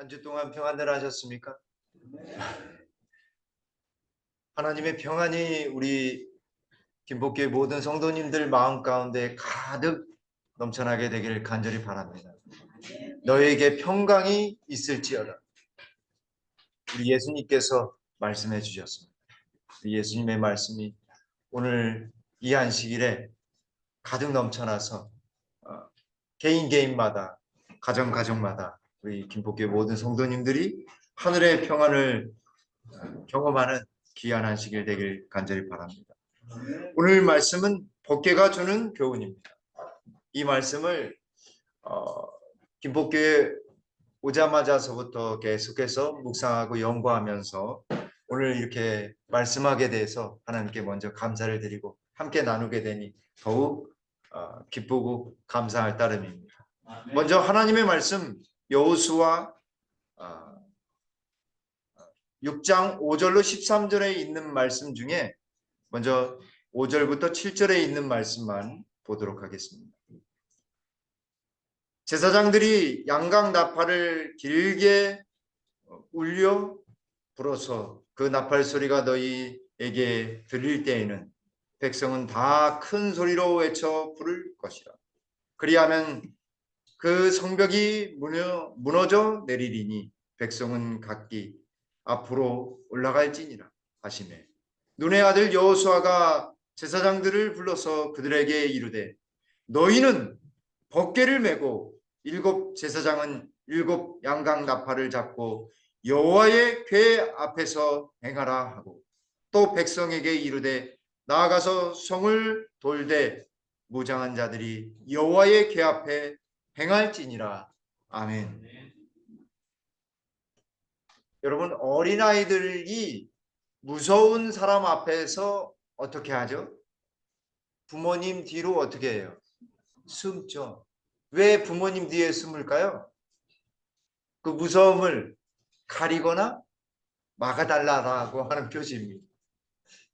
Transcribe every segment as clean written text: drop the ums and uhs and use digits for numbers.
한 주 동안 평안들 하셨습니까? 하나님의 평안이 우리 김복교의 모든 성도님들 마음 가운데 가득 넘쳐나게 되기를 간절히 바랍니다. 너에게 평강이 있을지어다. 우리 예수님께서 말씀해 주셨습니다. 예수님의 말씀이 오늘 이 안식일에 가득 넘쳐나서 개인마다 가정마다 우리 김복교의 모든 성도님들이 하늘의 평안을 경험하는 귀한 안식일 되길 간절히 바랍니다. 오늘 말씀은 법궤가 주는 교훈입니다. 이 말씀을 김복교에 오자마자서부터 계속해서 묵상하고 연구하면서 오늘 이렇게 말씀하게 돼서 하나님께 먼저 감사를 드리고 함께 나누게 되니 더욱 기쁘고 감사할 따름입니다. 먼저 하나님의 말씀 여호수아 6장 5절로 13절에 있는 말씀 중에 먼저 5절부터 7절에 있는 말씀만 보도록 하겠습니다. 제사장들이 양각 나팔을 길게 울려 불어서 그 나팔 소리가 너희에게 들릴 때에는 백성은 다 큰 소리로 외쳐 부를 것이라. 그리하면 그 성벽이 무너져 내리리니 백성은 각기 앞으로 올라갈지니라 하시매 눈의 아들 여호수아가 제사장들을 불러서 그들에게 이르되 너희는 법궤를 메고 7 제사장은 7 양각 나팔을 잡고 여호와의 궤 앞에서 행하라 하고 또 백성에게 이르되 나아가서 성을 돌되 무장한 자들이 여호와의 궤 앞에 행할지니라. 아멘. 여러분, 어린아이들이 무서운 사람 앞에서 어떻게 하죠? 부모님 뒤로 어떻게 해요? 숨죠. 왜 부모님 뒤에 숨을까요? 그 무서움을 가리거나 막아달라고 하는 표시입니다.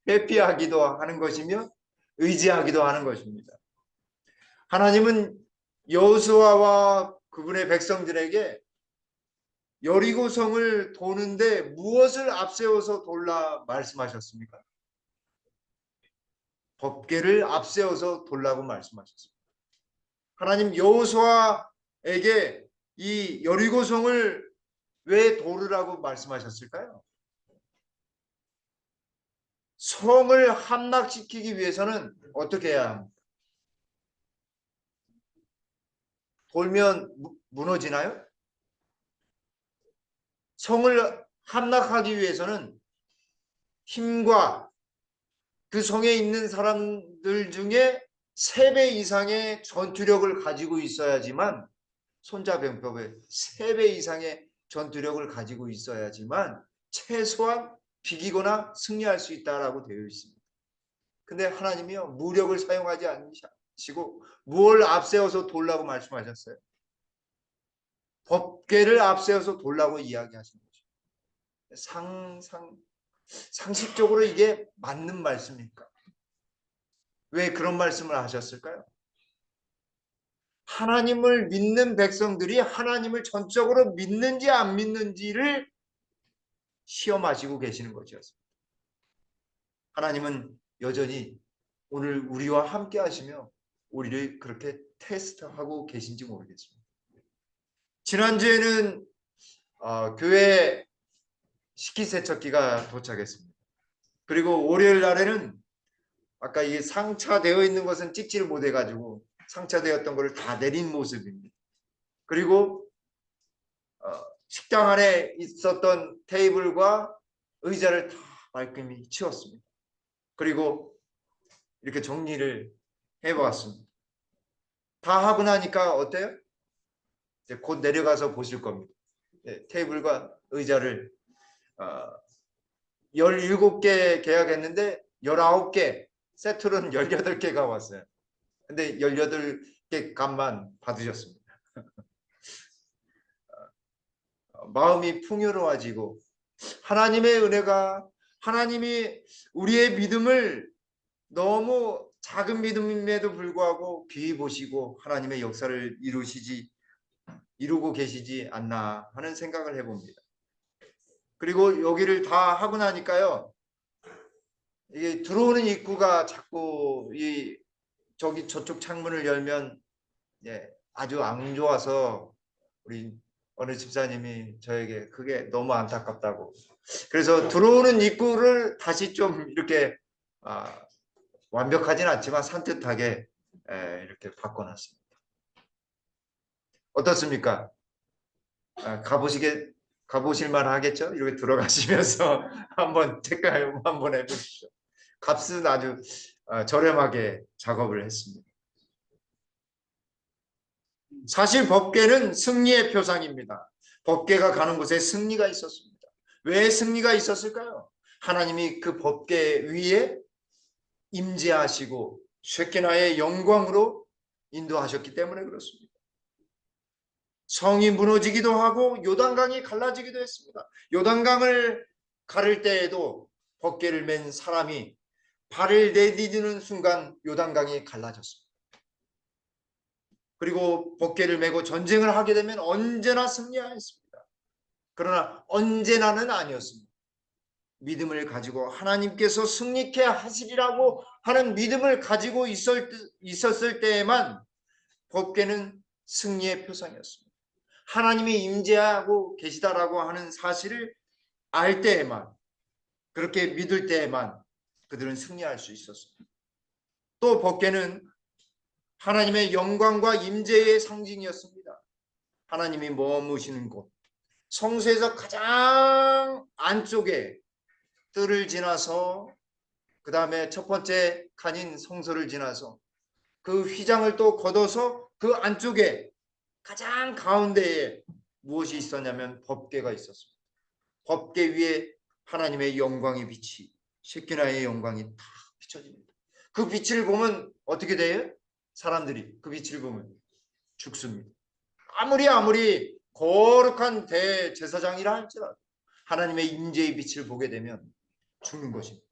회피하기도 하는 것이며 의지하기도 하는 것입니다. 하나님은 여호수아와 그분의 백성들에게 여리고성을 도는데 무엇을 앞세워서 돌라 말씀하셨습니까? 법궤를 앞세워서 돌라고 말씀하셨습니다. 하나님 여호수아에게 이 여리고성을 왜 도르라고 말씀하셨을까요? 성을 함락시키기 위해서는 어떻게 해야 합니까? 돌면 무너지나요? 성을 함락하기 위해서는 힘과 그 성에 있는 사람들 중에 3배 이상의 전투력을 가지고 있어야지만 손자병법에 3배 이상의 전투력을 가지고 있어야지만 최소한 비기거나 승리할 수 있다라고 되어 있습니다. 근데 하나님이요 무력을 사용하지 않으시고 무엇을 앞세워서 돌라고 말씀하셨어요? 법궤를 앞세워서 돌라고 이야기하신 거죠. 상식적으로 이게 맞는 말씀입니까? 왜 그런 말씀을 하셨을까요? 하나님을 믿는 백성들이 하나님을 전적으로 믿는지 안 믿는지를 시험하시고 계시는 것이었습니다. 하나님은 여전히 오늘 우리와 함께 하시며 우리를 그렇게 테스트하고 계신지 모르겠습니다. 지난주에는 교회 식기세척기가 도착했습니다. 그리고 월요일 날에는 아까 이게 상차되어 있는 것은 찍지를 못해가지고 상차되었던 것을 다 내린 모습입니다. 그리고 식당 안에 있었던 테이블과 의자를 다 말끔히 치웠습니다. 그리고 이렇게 정리를 해보았습니다. 다 하고 나니까 어때요? 이제 곧 내려가서 보실 겁니다. 네, 테이블과 의자를 17개 계약했는데 19개, 세트로는 18개가 왔어요. 근데 18개 값만 받으셨습니다. 마음이 풍요로워지고 하나님의 은혜가 하나님이 우리의 믿음을 너무 작은 믿음임에도 불구하고 귀히 보시고 하나님의 역사를 이루시지 이루고 계시지 않나 하는 생각을 해봅니다. 그리고 여기를 다 하고 나니까요, 이게 들어오는 입구가 자꾸 이 저기 저쪽 창문을 열면 아주 안 좋아서 우리 어느 집사님이 저에게 그게 너무 안타깝다고. 그래서 들어오는 입구를 다시 좀 이렇게 완벽하진 않지만 산뜻하게 이렇게 바꿔놨습니다. 어떻습니까? 가보실 만 하겠죠? 이렇게 들어가시면서 한번 체크를 한번 해보십시오. 값은 아주 저렴하게 작업을 했습니다. 사실 법궤는 승리의 표상입니다. 법궤가 가는 곳에 승리가 있었습니다. 왜 승리가 있었을까요? 하나님이 그 법궤 위에 임재하시고 쉐키나의 영광으로 인도하셨기 때문에 그렇습니다. 성이 무너지기도 하고 요단강이 갈라지기도 했습니다. 요단강을 가를 때에도 법궤를 맨 사람이 발을 내디디는 순간 요단강이 갈라졌습니다. 그리고 법궤를 메고 전쟁을 하게 되면 언제나 승리하였습니다. 그러나 언제나는 아니었습니다. 믿음을 가지고 하나님께서 승리케 하시리라고 하는 믿음을 가지고 있었을 때에만 법궤는 승리의 표상이었습니다. 하나님이 임재하고 계시다라고 하는 사실을 알 때에만, 그렇게 믿을 때에만 그들은 승리할 수 있었습니다. 또 법궤는 하나님의 영광과 임재의 상징이었습니다. 하나님이 머무시는 곳, 성소에서 가장 안쪽에 뜰을 지나서 그 다음에 첫 번째 칸인 성소를 지나서 그 휘장을 또 걷어서 그 안쪽에 가장 가운데에 무엇이 있었냐면 법궤가 있었습니다. 법궤 위에 하나님의 영광의 빛이, 셰키나의 영광이 다 비춰집니다. 그 빛을 보면 어떻게 돼요? 사람들이 그 빛을 보면 죽습니다. 아무리 거룩한 대제사장이라 할지라도 하나님의 임재의 빛을 보게 되면 죽는 것입니다.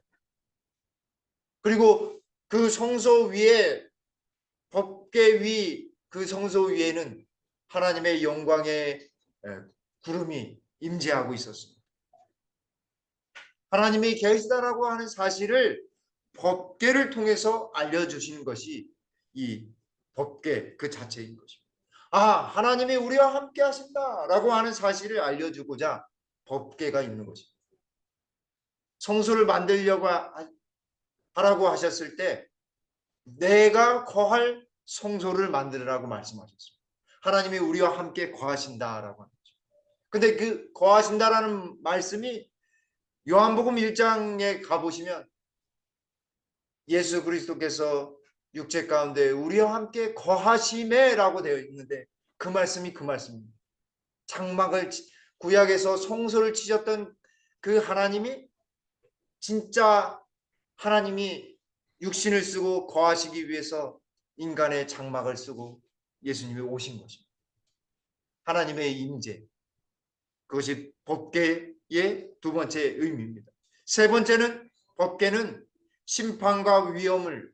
그리고 그 성소 위에 법궤 위 그 성소 위에는 하나님의 영광의 구름이 임재하고 있었습니다. 하나님이 계시다라고 하는 사실을 법궤를 통해서 알려주시는 것이 이 법궤 그 자체인 것입니다. 하나님이 우리와 함께 하신다라고 하는 사실을 알려주고자 법궤가 있는 것입니다. 성소를 만들려고 하라고 하셨을 때 내가 거할 성소를 만들으라고 말씀하셨습니다. 하나님이 우리와 함께 거하신다라고 하는 거죠. 근데 그 거하신다라는 말씀이 요한복음 1장에 가보시면 예수 그리스도께서 육체 가운데 우리와 함께 거하심에라고 되어 있는데 그 말씀이 그 말씀입니다. 장막을 구약에서 성소를 치셨던 그 하나님이 진짜 하나님이 육신을 쓰고 거하시기 위해서 인간의 장막을 쓰고 예수님이 오신 것입니다. 하나님의 임재, 그것이 법궤의 두 번째 의미입니다. 세 번째는 법궤는 심판과 위엄을,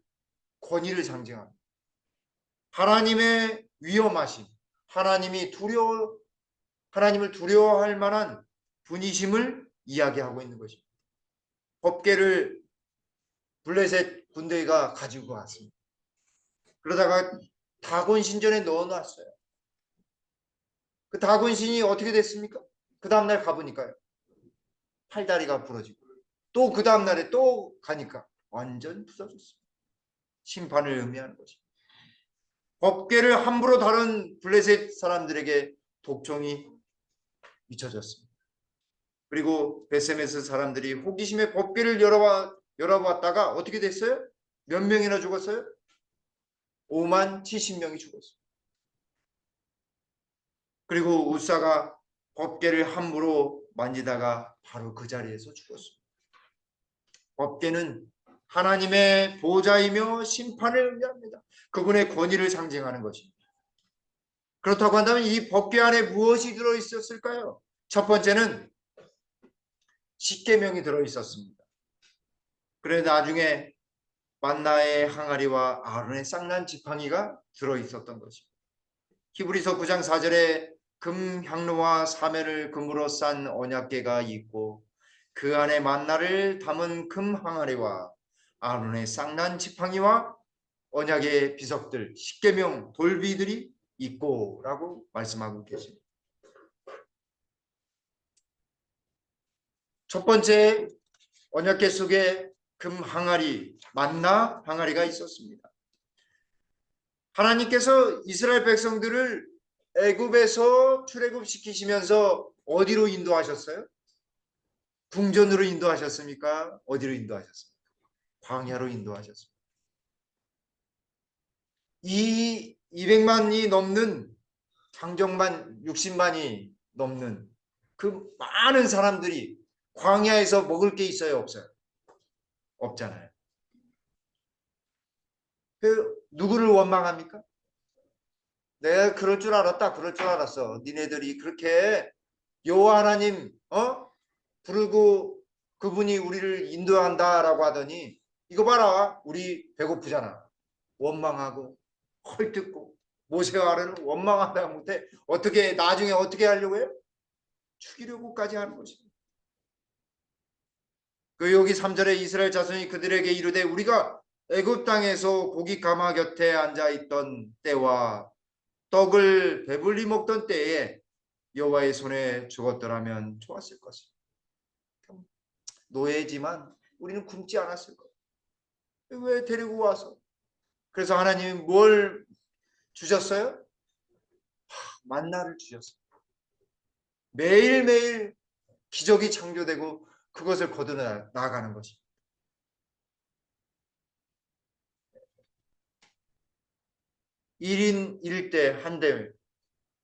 권위를 상징합니다. 하나님의 위엄하심, 하나님을 두려워할 만한 분이심을 이야기하고 있는 것입니다. 법궤를 블레셋 군대가 가지고 왔습니다. 그러다가 다곤 신전에 넣어놨어요. 그 다곤 신이 어떻게 됐습니까? 그 다음날 가보니까요. 팔다리가 부러지고 또 그 다음날에 또 가니까 완전 부서졌습니다. 심판을 의미하는 것입니다. 법궤를 함부로 다룬 블레셋 사람들에게 독종이 미쳐졌습니다. 그리고 베세메스 사람들이 호기심에 법궤를 열어봤다가 어떻게 됐어요? 몇 명이나 죽었어요? 5만 70명이 죽었어요. 그리고 우사가 법궤를 함부로 만지다가 바로 그 자리에서 죽었습니다. 법궤는 하나님의 보좌이며 심판을 의미합니다. 그분의 권위를 상징하는 것입니다. 그렇다고 한다면 이 법궤 안에 무엇이 들어있었을까요? 첫 번째는 십계명이 들어있었습니다. 그래 나중에 만나의 항아리와 아론의 쌍난 지팡이가 들어있었던 것입니다. 히브리서 9장 4절에 금 향로와 사면을 금으로 싼 언약궤가 있고 그 안에 만나를 담은 금 항아리와 아론의 쌍난 지팡이와 언약의 비석들 십계명 돌비들이 있고라고 말씀하고 계십니다. 첫 번째 언약궤 속에 금 항아리, 만나 항아리가 있었습니다. 하나님께서 이스라엘 백성들을 애굽에서 출애굽시키시면서 어디로 인도하셨어요? 궁전으로 인도하셨습니까? 어디로 인도하셨습니까? 광야로 인도하셨습니다. 이 200만이 넘는 장정만 60만이 넘는 그 많은 사람들이 광야에서 먹을 게 있어요? 없어요? 없잖아요. 그 누구를 원망합니까? 내가 그럴 줄 알았다. 그럴 줄 알았어. 니네들이 그렇게 여호와 하나님 부르고 그분이 우리를 인도한다라고 하더니 이거 봐라. 우리 배고프잖아. 원망하고 헐뜯고 모세와 아론은 원망한다 못해 어떻게 나중에 어떻게 하려고 해요? 죽이려고까지 하는 것입니다. 그 여기 3절에 이스라엘 자손이 그들에게 이르되 우리가 애굽 땅에서 고기 가마 곁에 앉아 있던 때와 떡을 배불리 먹던 때에 여호와의 손에 죽었더라면 좋았을 것입니다. 노예지만 우리는 굶지 않았을 거예요. 왜 데리고 와서? 그래서 하나님이 뭘 주셨어요? 만나를 주셨어요. 매일매일 기적이 창조되고 그것을 거두어 나가는 것입니다. 1인 1대 한 대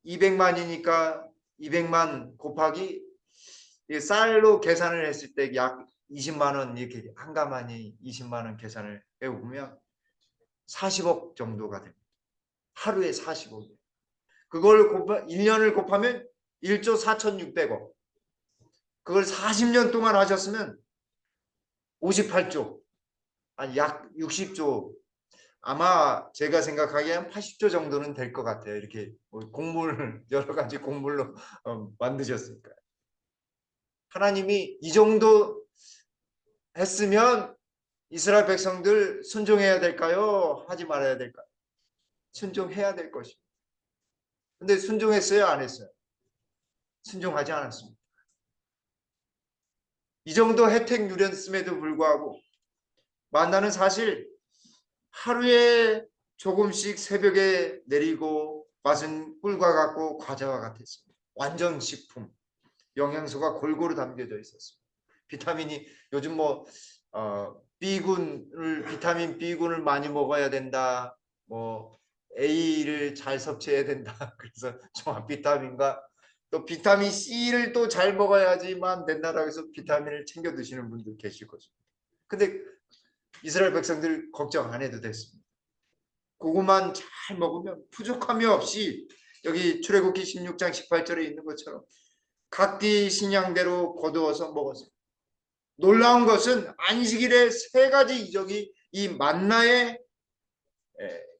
200만이니까 200만 곱하기 쌀로 계산을 했을 때 약 20만 원 이렇게 한 가마니 20만 원 계산을 해보면 40억 정도가 됩니다. 하루에 40억. 그걸 1년을 곱하면 1조 4,600억. 그걸 40년 동안 하셨으면 58조. 아니 약 60조. 아마 제가 생각하기에 한 80조 정도는 될 것 같아요. 이렇게 곡물 여러 가지 곡물로 만드셨으니까. 하나님이 이 정도 했으면 이스라엘 백성들 순종해야 될까요? 하지 말아야 될까요? 순종해야 될 것입니다. 근데 순종했어요? 안 했어요? 순종하지 않았습니다. 이 정도 혜택 누렸음에도 불구하고 만나는 사실 하루에 조금씩 새벽에 내리고 맛은 꿀과 같고 과자와 같았습니다. 완전 식품, 영양소가 골고루 담겨져 있었습니다. 비타민이 요즘 B군을 비타민 B군을 많이 먹어야 된다. 뭐 A를 잘 섭취해야 된다. 그래서 종합 비타민과 또 비타민 C를 또 잘 먹어야지만 된다라고 해서 비타민을 챙겨 드시는 분들 계실 것입니다. 근데 이스라엘 백성들 걱정 안 해도 됐습니다. 그것만 잘 먹으면 부족함이 없이 여기 출애굽기 16장 18절에 있는 것처럼 각기 신양대로 거두어서 먹었습니다. 놀라운 것은 안식일에 세 가지 이적이 이 만나의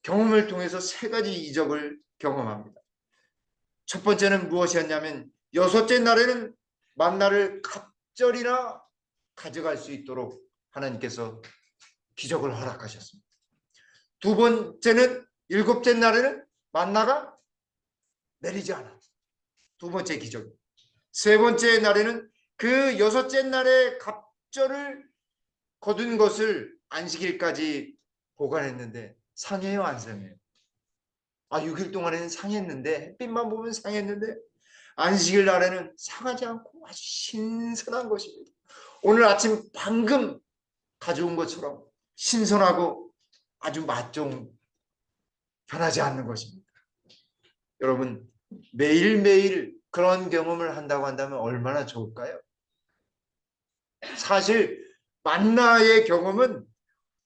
경험을 통해서 세 가지 이적을 경험합니다. 첫 번째는 무엇이었냐면 여섯째 날에는 만나를 갑절이나 가져갈 수 있도록 하나님께서 기적을 허락하셨습니다. 두 번째는 일곱째 날에는 만나가 내리지 않아. 두 번째 기적. 세 번째 날에는 그 여섯째 날에 갑절을 거둔 것을 안식일까지 보관했는데 상해요, 안 상해요? 6일 동안에는 상했는데 햇빛만 보면 상했는데 안식일 날에는 상하지 않고 아주 신선한 것입니다. 오늘 아침 방금 가져온 것처럼 신선하고 아주 맛 좋은 변하지 않는 것입니다. 여러분 매일매일 그런 경험을 한다고 한다면 얼마나 좋을까요? 사실 만나의 경험은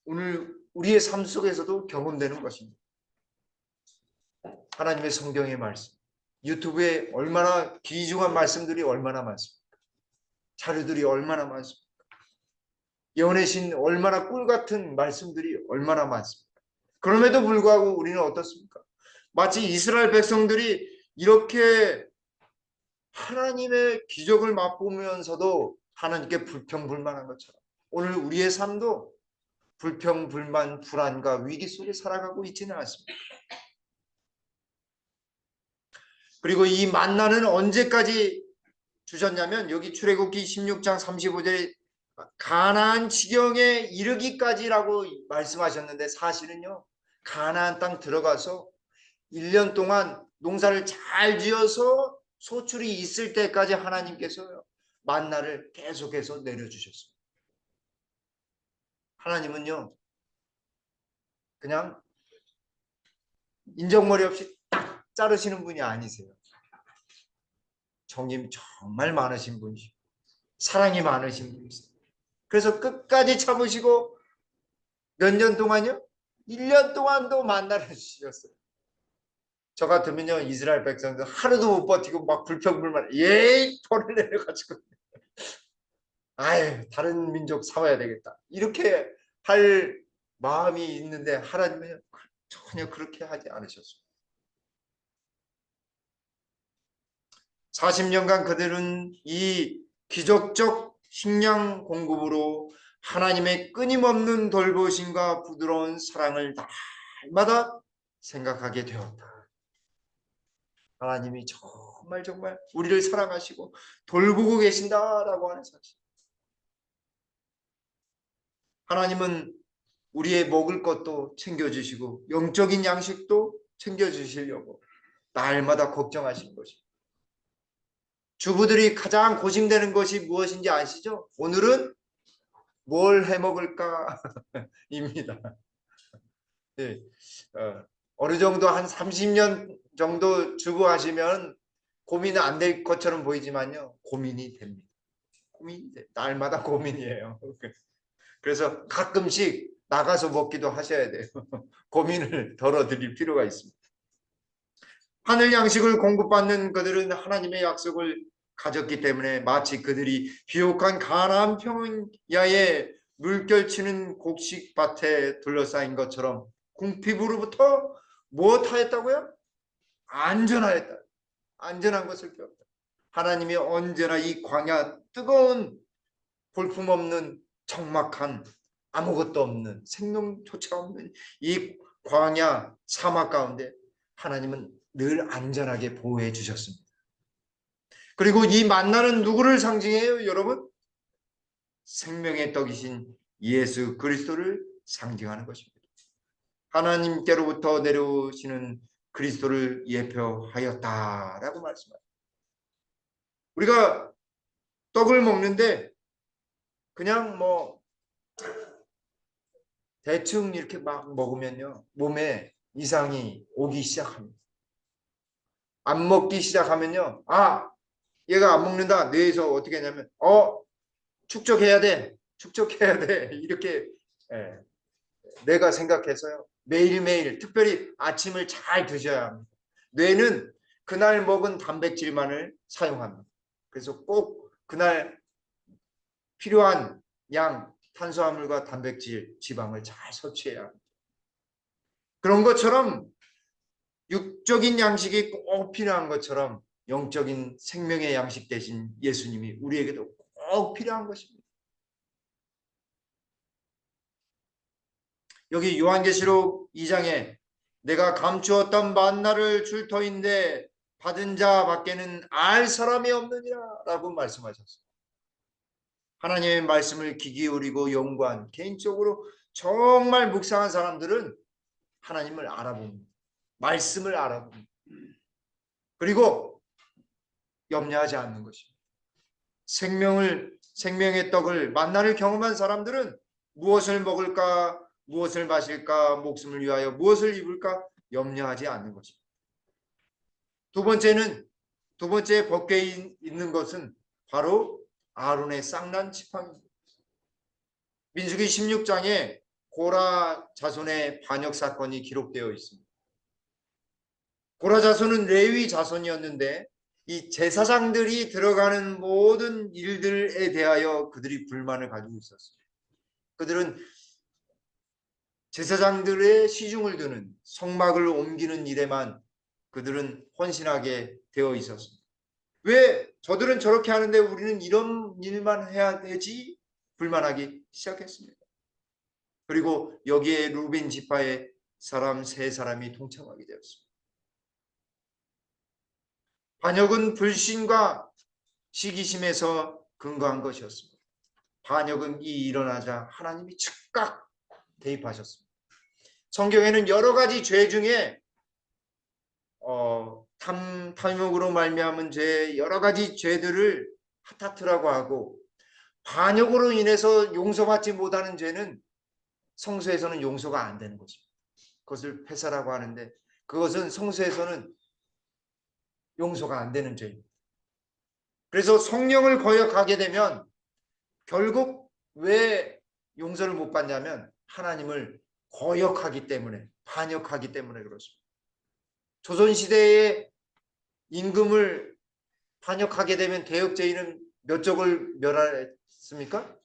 오늘 우리의 삶 속에서도 경험되는 것입니다. 하나님의 성경의 말씀, 유튜브에 얼마나 귀중한 말씀들이 얼마나 많습니까? 자료들이 얼마나 많습니까? 예언의 신 얼마나 꿀 같은 말씀들이 얼마나 많습니까? 그럼에도 불구하고 우리는 어떻습니까? 마치 이스라엘 백성들이 이렇게 하나님의 기적을 맛보면서도 하나님께 불평불만한 것처럼 오늘 우리의 삶도 불평불만, 불안과 위기 속에 살아가고 있지는 않습니다. 그리고 이 만나는 언제까지 주셨냐면 여기 출애굽기 16장 35절에 가나안 지경에 이르기까지라고 말씀하셨는데 사실은요, 가나안 땅 들어가서 1년 동안 농사를 잘 지어서 소출이 있을 때까지 하나님께서 만나를 계속해서 내려주셨습니다. 하나님은요, 그냥 인정머리 없이 딱 자르시는 분이 아니세요. 정이 정말 많으신 분이시고 사랑이 많으신 분이세요. 그래서 끝까지 참으시고 몇 년 동안요? 1년 동안도 만나를 주셨어요. 저 같으면요, 이스라엘 백성들 하루도 못 버티고 막 불평불만, 예이 벌을 내려가지고 아유 다른 민족 삼아야 되겠다 이렇게 할 마음이 있는데 하나님은 전혀 그렇게 하지 않으셨습니다. 40년간 그들은 이 기적적 식량 공급으로 하나님의 끊임없는 돌보심과 부드러운 사랑을 날마다 생각하게 되었다. 하나님이 정말 우리를 사랑하시고 돌보고 계신다라고 하는 사실. 하나님은 우리의 먹을 것도 챙겨주시고 영적인 양식도 챙겨주시려고 날마다 걱정하시는 것입니다. 주부들이 가장 고심되는 것이 무엇인지 아시죠? 오늘은 뭘 해먹을까 입니다. 네. 어느 정도 한 30년 정도 주부하시면 고민은 안 될 것처럼 보이지만요, 고민이 됩니다. 날마다 고민이에요. 그래서 가끔씩 나가서 먹기도 하셔야 돼요. 고민을 덜어드릴 필요가 있습니다. 하늘 양식을 공급받는 그들은 하나님의 약속을 가졌기 때문에 마치 그들이 비옥한 가나안 평야에 물결치는 곡식밭에 둘러싸인 것처럼 궁핍으로부터 무엇하였다고요? 안전하였다. 안전한 것을 배웠다. 하나님이 언제나 이 광야 뜨거운 볼품없는 적막한 아무것도 없는 생명조차 없는 이 광야 사막 가운데 하나님은 늘 안전하게 보호해 주셨습니다. 그리고 이 만나는 누구를 상징해요, 여러분? 생명의 떡이신 예수 그리스도를 상징하는 것입니다. 하나님께로부터 내려오시는 그리스도를 예표하였다라고 말씀합니다. 우리가 떡을 먹는데 그냥 뭐 대충 이렇게 막 먹으면요, 몸에 이상이 오기 시작합니다. 안 먹기 시작하면요, 아, 얘가 안 먹는다. 뇌에서 어떻게 하냐면, 축적해야 돼. 축적해야 돼. 이렇게 예, 뇌가 생각해서요. 매일매일 특별히 아침을 잘 드셔야 합니다. 뇌는 그날 먹은 단백질만을 사용합니다. 그래서 꼭 그날 필요한 양 탄수화물과 단백질, 지방을 잘 섭취해야 합니다. 그런 것처럼 육적인 양식이 꼭 필요한 것처럼 영적인 생명의 양식 대신 예수님이 우리에게도 꼭 필요한 것입니다. 여기 요한계시록 2장에 내가 감추었던 만나를 줄 터인데 받은 자 밖에는 알 사람이 없느니라 라고 말씀하셨습니다. 하나님의 말씀을 귀 기울이고 연구한 개인적으로 정말 묵상한 사람들은 하나님을 알아봅니다. 말씀을 알아봅니다. 그리고 염려하지 않는 것입니다. 생명의 떡을 만나를 경험한 사람들은 무엇을 먹을까, 무엇을 마실까, 목숨을 위하여 무엇을 입을까 염려하지 않는 것입니다. 두 번째 벗겨 있는 것은 바로 아론의 쌍난 지팡이입니다. 민수기 16장에 고라 자손의 반역 사건이 기록되어 있습니다. 고라 자손은 레위 자손이었는데 이 제사장들이 들어가는 모든 일들에 대하여 그들이 불만을 가지고 있었습니다. 그들은 제사장들의 시중을 드는 성막을 옮기는 일에만 그들은 헌신하게 되어 있었습니다. 왜 저들은 저렇게 하는데 우리는 이런 일만 해야 되지? 불만하기 시작했습니다. 그리고 여기에 루벤 지파의 사람 세 사람이 동참하게 되었습니다. 반역은 불신과 시기심에서 근거한 것이었습니다. 반역은 이 일어나자 하나님이 즉각 대입하셨습니다. 성경에는 여러 가지 죄 중에 탐욕으로 말미암은 죄, 여러 가지 죄들을 하타트라고 하고, 반역으로 인해서 용서받지 못하는 죄는 성서에서는 용서가 안 되는 것입니다. 그것을 폐사라고 하는데, 그것은 성서에서는 용서가 안 되는 죄입니다. 그래서 성령을 거역하게 되면 결국 왜 용서를 못 받냐면 하나님을 거역하기 때문에, 반역하기 때문에 그렇습니다. 조선시대의 임금을 반역하게 되면 대역죄인은 몇 족을 멸하였습니까?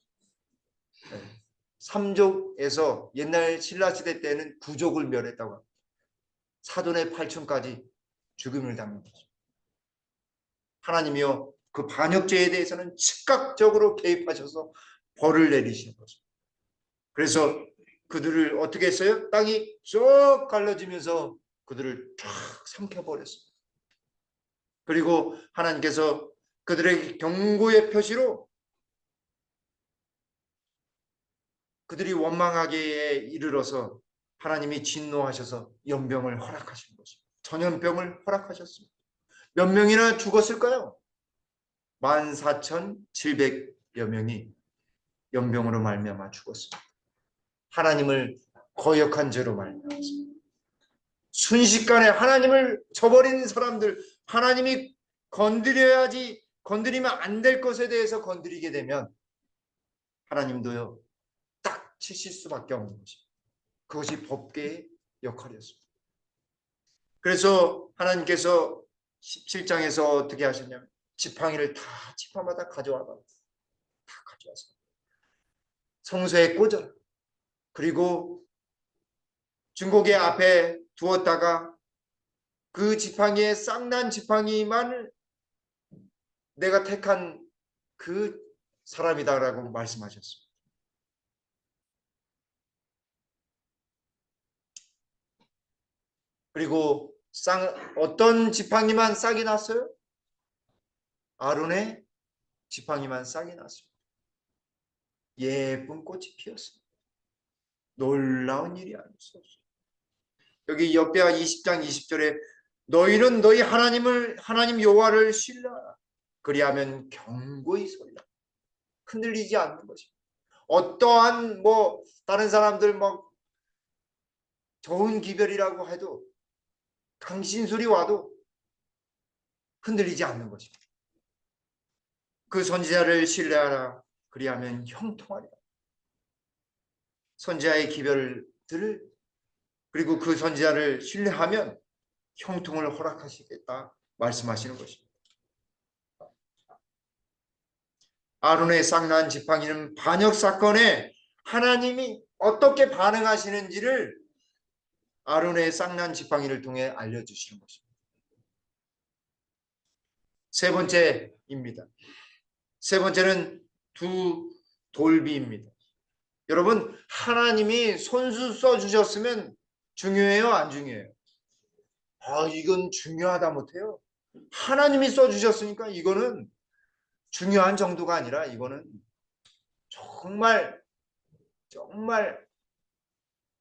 3족에서 옛날 신라시대 때는 9족을 멸했다고 합니다. 사돈의 8층까지 죽음을 당한 거죠. 하나님이요, 그 반역죄에 대해서는 즉각적으로 개입하셔서 벌을 내리시는 거죠. 그래서 그들을 어떻게 했어요? 땅이 쭉 갈라지면서 그들을 쫙 삼켜버렸습니다. 그리고 하나님께서 그들의 경고의 표시로 그들이 원망하기에 이르러서 하나님이 진노하셔서 연병을 허락하신 것입니다. 전염병을 허락하셨습니다. 몇 명이나 죽었을까요? 14,700여 명이 연병으로 말미암아 죽었습니다. 하나님을 거역한 죄로 말미암았습니다. 순식간에 하나님을 저버리는 사람들, 하나님이 건드려야지, 건드리면 안 될 것에 대해서 건드리게 되면 하나님도요 딱 치실 수밖에 없는 것입니다. 그것이 법계의 역할이었습니다. 그래서 하나님께서 17장에서 어떻게 하셨냐면 지팡이를 다 지파마다 가져와서 성소에 꽂아라. 그리고 증거계 앞에 두었다가 그 지팡이에 쌍난 지팡이만 내가 택한 그 사람이다라고 말씀하셨습니다. 그리고 어떤 지팡이만 싹이 났어요? 아론의 지팡이만 싹이 났습니다. 예쁜 꽃이 피었습니다. 놀라운 일이 아닐 수 없어요. 여기 역대하 20장 20절에 너희는 너희 하나님 여호와를 신뢰하라. 그리하면 견고히 서리라. 흔들리지 않는 것입니다. 어떠한 다른 사람들 좋은 기별이라고 해도 강신술이 와도 흔들리지 않는 것입니다. 그 선지자를 신뢰하라. 그리하면 형통하리라. 선지자의 기별들을 그리고 그 선지자를 신뢰하면 형통을 허락하시겠다 말씀하시는 것입니다. 아론의 쌍난 지팡이는 반역 사건에 하나님이 어떻게 반응하시는지를 아론의 쌍난 지팡이를 통해 알려주시는 것입니다. 세 번째입니다. 세 번째는 두 돌비입니다. 여러분, 하나님이 손수 써주셨으면 중요해요? 안 중요해요? 이건 중요하다 못해요. 하나님이 써주셨으니까 이거는 중요한 정도가 아니라 이거는 정말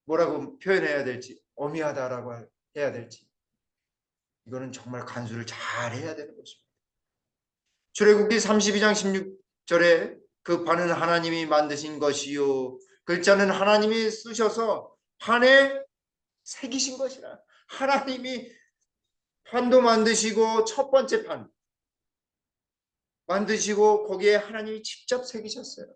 뭐라고 표현해야 될지, 어미하다라고 해야 될지, 이거는 정말 간수를 잘 해야 되는 것입니다. 출애굽기 32장 16절에 그 판은 하나님이 만드신 것이요 글자는 하나님이 쓰셔서 판에 새기신 것이라. 하나님이 판도 만드시고 첫 번째 판 만드시고 거기에 하나님이 직접 새기셨어요.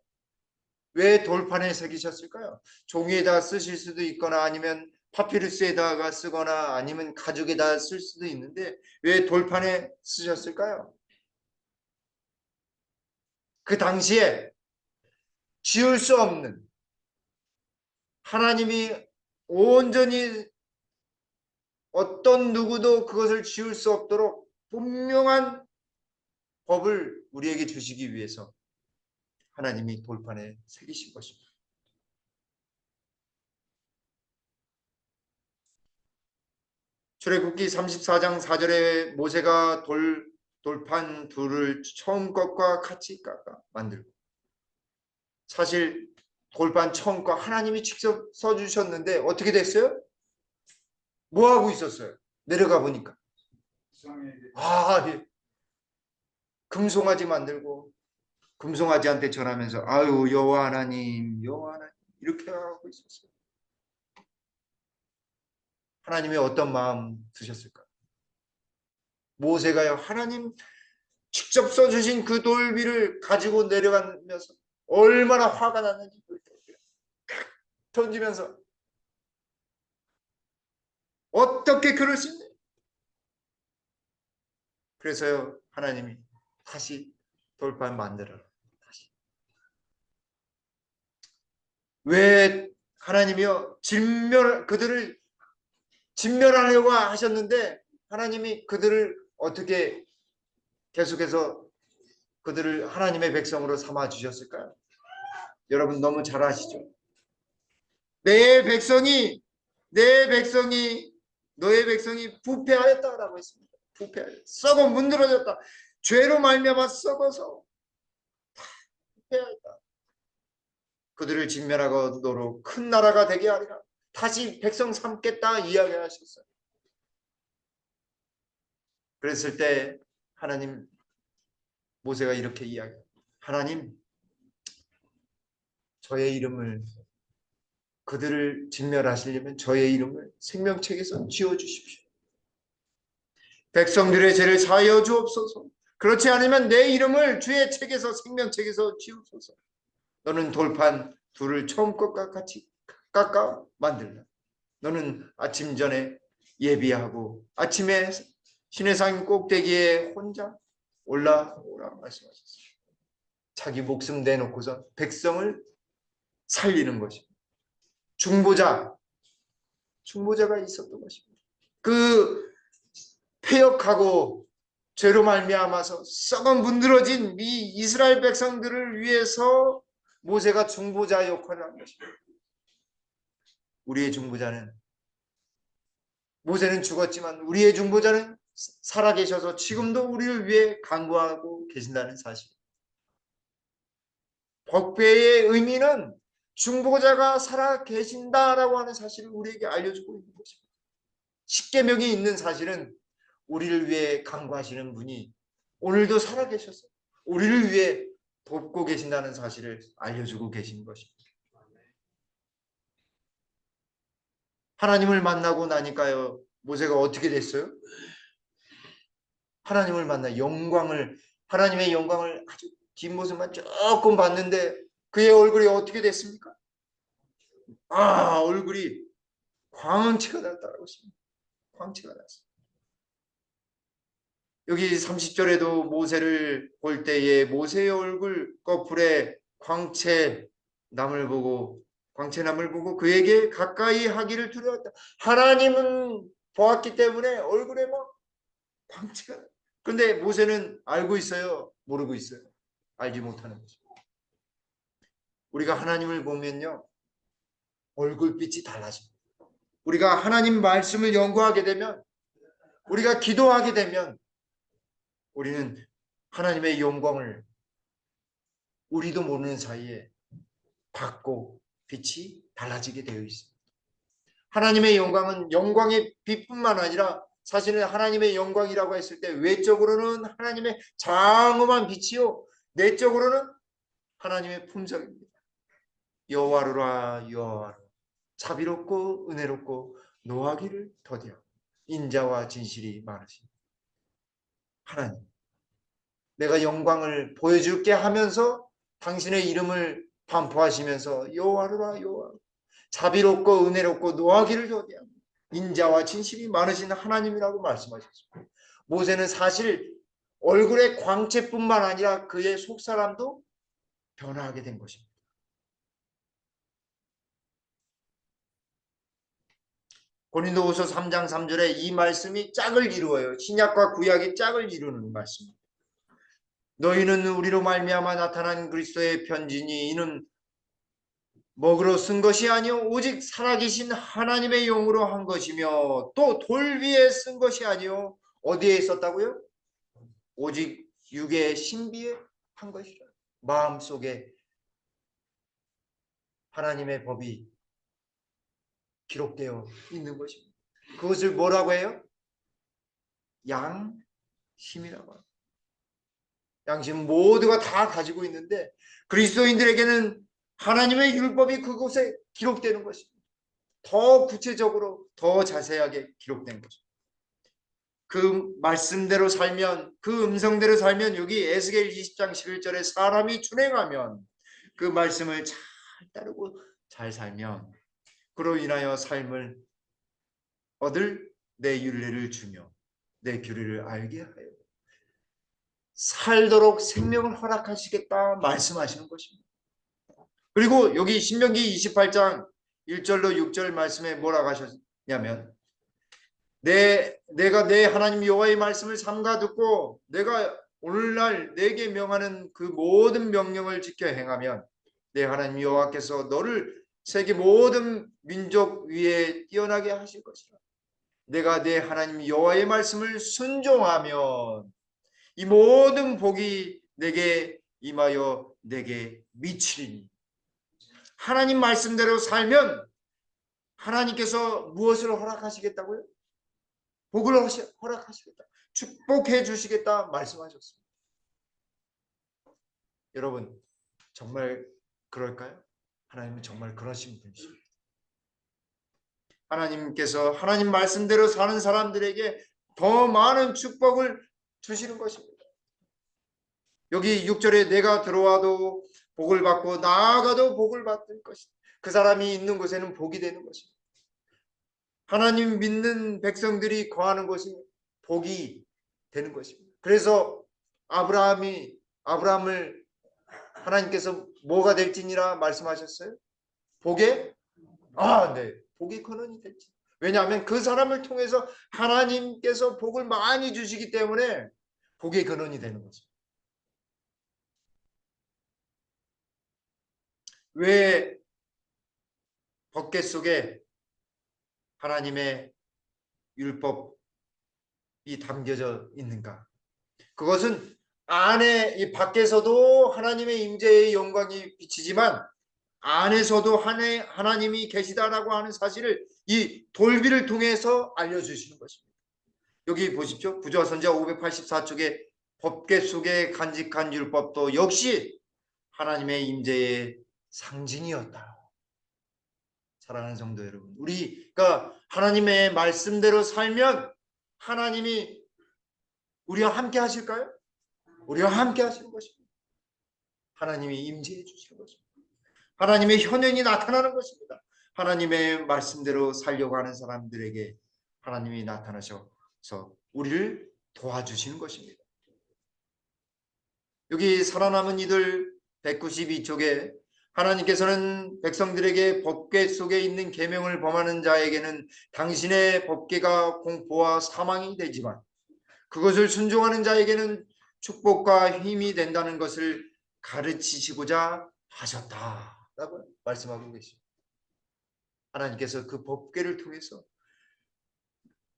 왜 돌판에 새기셨을까요? 종이에다 쓰실 수도 있거나 아니면 파피루스에다가 쓰거나 아니면 가죽에다 쓸 수도 있는데 왜 돌판에 쓰셨을까요? 그 당시에 지울 수 없는 하나님이 온전히 어떤 누구도 그것을 지울 수 없도록 분명한 법을 우리에게 주시기 위해서 하나님이 돌판에 새기신 것입니다. 출애굽기 34장 4절에 모세가 돌판 둘을 처음 것과 같이 깎아 만들고, 사실 돌판 처음 거 하나님이 직접 써주셨는데 어떻게 됐어요? 뭐 하고 있었어요? 내려가 보니까 예. 금송아지 만들고 금송아지한테 전하면서 아유 여호와 하나님 여호와 하나님 이렇게 하고 있었어요. 하나님이 어떤 마음 드셨을까? 모세가요 하나님 직접 써주신 그 돌비를 가지고 내려가면서 얼마나 화가 났는지 던지면서 어떻게 그럴 수 있냐. 그래서요 하나님이 다시 돌판 만들어라. 다시. 왜 하나님이요 그들을 진멸하려고 하셨는데 하나님이 그들을 어떻게 계속해서 그들을 하나님의 백성으로 삼아 주셨을까요? 여러분 너무 잘 아시죠? 내 백성이 내 백성이 너의 백성이 부패하였다라고 했습니다. 부패하였다. 썩어 문드러졌다. 죄로 말미암아 썩어서 부패하였다. 그들을 진멸하고도록 큰 나라가 되게 하리라. 다시 백성 삼겠다 이야기하셨어요. 그랬을 때 하나님 모세가 이렇게 이야기해요. 하나님 저의 이름을 그들을 진멸하시려면 저의 이름을 생명책에서 지워주십시오. 백성들의 죄를 사하여 주옵소서. 그렇지 않으면 내 이름을 주의 책에서 생명책에서 지우소서. 너는 돌판 둘을 처음 것과 같이 깎아 만들라. 너는 아침 전에 예비하고 아침에 시내산 꼭대기에 혼자 올라오라 말씀하셨어요. 자기 목숨 내놓고서 백성을 살리는 것입니다. 중보자가 있었던 것입니다. 그 폐역하고 죄로 말미암아서 썩어 문드러진 이 이스라엘 백성들을 위해서 모세가 중보자 역할을 한 것입니다. 우리의 중보자는 모세는 죽었지만 우리의 중보자는 살아계셔서 지금도 우리를 위해 간구하고 계신다는 사실. 법궤의 의미는 중보자가 살아계신다라고 하는 사실을 우리에게 알려주고 있는 것입니다. 십계명이 있는 사실은 우리를 위해 간구하시는 분이 오늘도 살아계셔서 우리를 위해 돕고 계신다는 사실을 알려주고 계신 것입니다. 하나님을 만나고 나니까요 모세가 어떻게 됐어요? 하나님을 만나 하나님의 영광을 아주 뒷모습만 조금 봤는데 그의 얼굴이 어떻게 됐습니까? 얼굴이 광채가 났다고 했습니다. 광채가 났습니다. 여기 30절에도 모세를 볼 때에 모세의 얼굴 거풀에 광채남을 보고 그에게 가까이 하기를 두려웠다. 하나님은 보았기 때문에 얼굴에 막 광채가. 근데 모세는 알고 있어요? 모르고 있어요? 알지 못하는 거죠. 우리가 하나님을 보면요 얼굴빛이 달라집니다. 우리가 하나님 말씀을 연구하게 되면 우리가 기도하게 되면 우리는 하나님의 영광을 우리도 모르는 사이에 받고 빛이 달라지게 되어 있습니다. 하나님의 영광은 영광의 빛뿐만 아니라 사실은 하나님의 영광이라고 했을 때 외적으로는 하나님의 장엄한 빛이요 내적으로는 하나님의 품성입니다. 여호와로라 여호와로 자비롭고 은혜롭고 노하기를 더디하고 인자와 진실이 많으신 하나님, 내가 영광을 보여줄게 하면서 당신의 이름을 반포하시면서 여호와로라 여호와 자비롭고 은혜롭고 노하기를 더디하고 인자와 진실이 많으신 하나님이라고 말씀하셨습니다. 모세는 사실 얼굴의 광채뿐만 아니라 그의 속사람도 변화하게 된 것입니다. 고린도후서 3장 3절에 이 말씀이 짝을 이루어요. 신약과 구약이 짝을 이루는 말씀입니다. 너희는 우리로 말미암아 나타난 그리스도의 편지니 이는 먹으로 쓴 것이 아니요 오직 살아계신 하나님의 영으로 한 것이며 또 돌 위에 쓴 것이 아니요 어디에 있었다고요? 오직 육의 신비에 한 것이라. 마음속에 하나님의 법이 기록되어 있는 것입니다. 그것을 뭐라고 해요? 양심이라고 합니다. 양심 모두가 다 가지고 있는데 그리스도인들에게는 하나님의 율법이 그곳에 기록되는 것입니다. 더 구체적으로 더 자세하게 기록된 것입니다. 그 말씀대로 살면 그 음성대로 살면 여기 에스겔 20장 11절에 사람이 준행하면 그 말씀을 잘 따르고 잘 살면 그로 인하여 삶을 얻을 내 윤례를 주며 내 규례를 알게 하여 살도록 생명을 허락하시겠다 말씀하시는 것입니다. 그리고 여기 신명기 28장 1절로 6절 말씀에 뭐라고 하셨냐면 내가 내 하나님 여호와의 말씀을 삼가 듣고 내가 오늘날 내게 명하는 그 모든 명령을 지켜 행하면 내 하나님 여호와께서 너를 세계 모든 민족 위에 뛰어나게 하실 것이라. 내가 내 하나님 여호와의 말씀을 순종하면 이 모든 복이 내게 임하여 내게 미치리니. 하나님 말씀대로 살면 하나님께서 무엇을 허락하시겠다고요? 복을 허락하시겠다. 축복해 주시겠다 말씀하셨습니다. 여러분 정말 그럴까요? 하나님은 정말 그러신 분이십니다. 하나님께서 하나님 말씀대로 사는 사람들에게 더 많은 축복을 주시는 것입니다. 여기 6절에 내가 들어와도 복을 받고 나아가도 복을 받을 것이다. 그 사람이 있는 곳에는 복이 되는 것입니다. 하나님 믿는 백성들이 거하는 곳이 복이 되는 것입니다. 그래서 아브라함을 하나님께서 뭐가 될지니라 말씀하셨어요? 복의 복의 근원이 될지. 왜냐하면 그 사람을 통해서 하나님께서 복을 많이 주시기 때문에 복의 근원이 되는 거죠. 왜 법궤 속에 하나님의 율법이 담겨져 있는가? 그것은 안에 이 밖에서도 하나님의 임재의 영광이 비치지만 안에서도 하나님이 계시다라고 하는 사실을 이 돌비를 통해서 알려주시는 것입니다. 여기 보십시오. 부조선자 584쪽에 법궤 속에 간직한 율법도 역시 하나님의 임재의 상징이었다. 사랑하는 성도 여러분, 우리가 하나님의 말씀대로 살면 하나님이 우리와 함께 하실까요? 우리와 함께 하시는 것입니다. 하나님이 임재해 주시는 것입니다. 하나님의 현현이 나타나는 것입니다. 하나님의 말씀대로 살려고 하는 사람들에게 하나님이 나타나셔서 우리를 도와주시는 것입니다. 여기 살아남은 이들 192쪽에 하나님께서는 백성들에게 법궤 속에 있는 계명을 범하는 자에게는 당신의 법궤가 공포와 사망이 되지만 그것을 순종하는 자에게는 축복과 힘이 된다는 것을 가르치시고자 하셨다라고 말씀하고 계십니다. 하나님께서 그 법궤를 통해서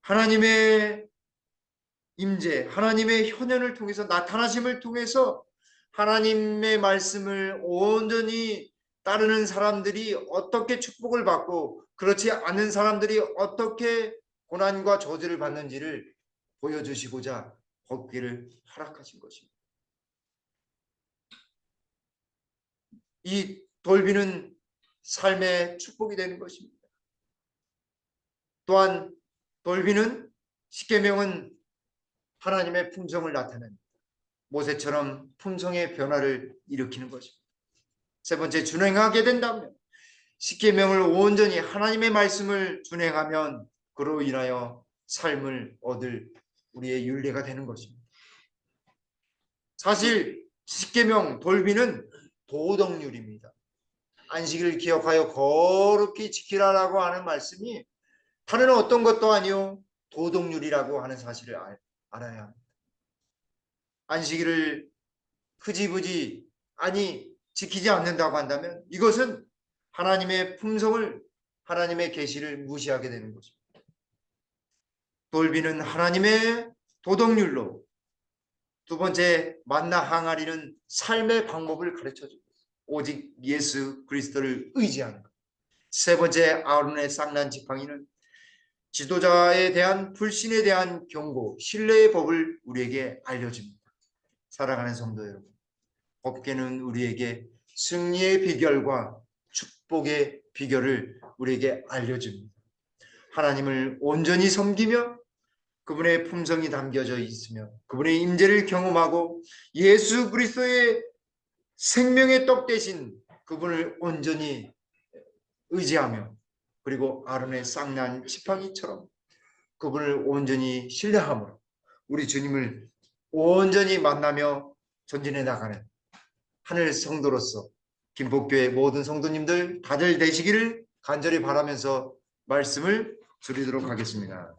하나님의 임재, 하나님의 현현을 통해서 나타나심을 통해서 하나님의 말씀을 온전히 따르는 사람들이 어떻게 축복을 받고 그렇지 않은 사람들이 어떻게 고난과 저주를 받는지를 보여주시고자 법궤를 허락하신 것입니다. 이 돌비는 삶의 축복이 되는 것입니다. 또한 돌비는 십계명은 하나님의 품성을 나타냅니다. 모세처럼 품성의 변화를 일으키는 것입니다. 세 번째, 준행하게 된다면 십계명을 온전히 하나님의 말씀을 준행하면 그로 인하여 삶을 얻을 우리의 율례가 되는 것입니다. 사실 십계명 돌비는 도덕률입니다. 안식일을 기억하여 거룩히 지키라라고 하는 말씀이 다른 어떤 것도 아니요 도덕률이라고 하는 사실을 알아야 합니다. 안식일을 흐지부지 지키지 않는다고 한다면 이것은 하나님의 품성을 하나님의 계시를 무시하게 되는 것입니다. 돌비는 하나님의 도덕률로 두 번째 만나 항아리는 삶의 방법을 가르쳐 줍니다. 오직 예수 그리스도를 의지하는 것. 세 번째 아론의 쌍난 지팡이는 지도자에 대한 불신에 대한 경고, 신뢰의 법을 우리에게 알려줍니다. 사랑하는 성도 여러분, 법궤는 우리에게 승리의 비결과 축복의 비결을 우리에게 알려줍니다. 하나님을 온전히 섬기며 그분의 품성이 담겨져 있으며 그분의 임재를 경험하고 예수 그리스도의 생명의 떡 대신 그분을 온전히 의지하며 그리고 아론의 쌍난 지팡이처럼 그분을 온전히 신뢰함으로 우리 주님을 온전히 만나며 전진해 나가는 하늘 성도로서 김포교회 모든 성도님들 다들 되시기를 간절히 바라면서 말씀을 드리도록 하겠습니다.